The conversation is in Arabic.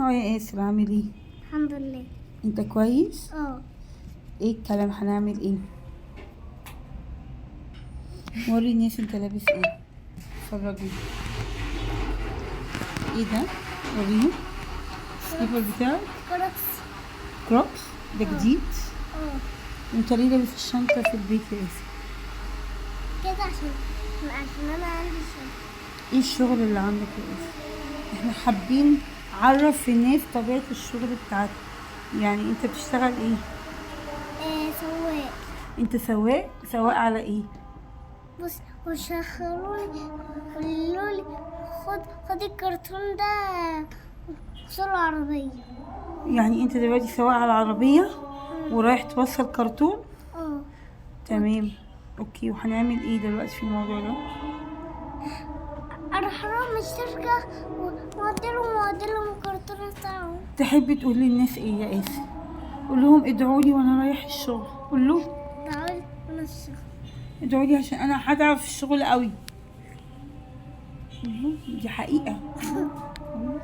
هاي يا ياسر، عامل ايه؟ الحمد لله. انت كويس؟ ايه الكلام، هنعمل ايه؟ وري الناس انت لابس ايه. فرجني. ايه ده؟ وريهم السليبر بتاعك. كروكس. كروكس ده جديد؟ اه انت ليه لابس الشنطة في البيت يا ياسر؟ كده عشان انا عندي شغل. ايه الشغل اللي عندك يا ياسر؟ احنا حابين عرف الناس طبيعة الشغل بتاعتك. يعني انت بتشتغل ايه؟ سواق. انت سواق؟ سواق على ايه؟ بص، وشغلوني قالولي خد الكرتون ده وصل العربية. يعني انت دلوقتي سواق على العربية ورايح توصل كرتون؟ اه تمام. اوكي، وهنعمل ايه دلوقتي في الموضوع ده؟ اروح لهم الشركة واديلهم الكرتون بتاعهم. تحبي تقول للناس ايه يا ياسر؟ قول لهم ادعوا لي وانا رايح الشغل. قول له تعال من الشغل. ادعوا لي عشان انا هتعب في الشغل قوي. قول له دي حقيقة. قول له.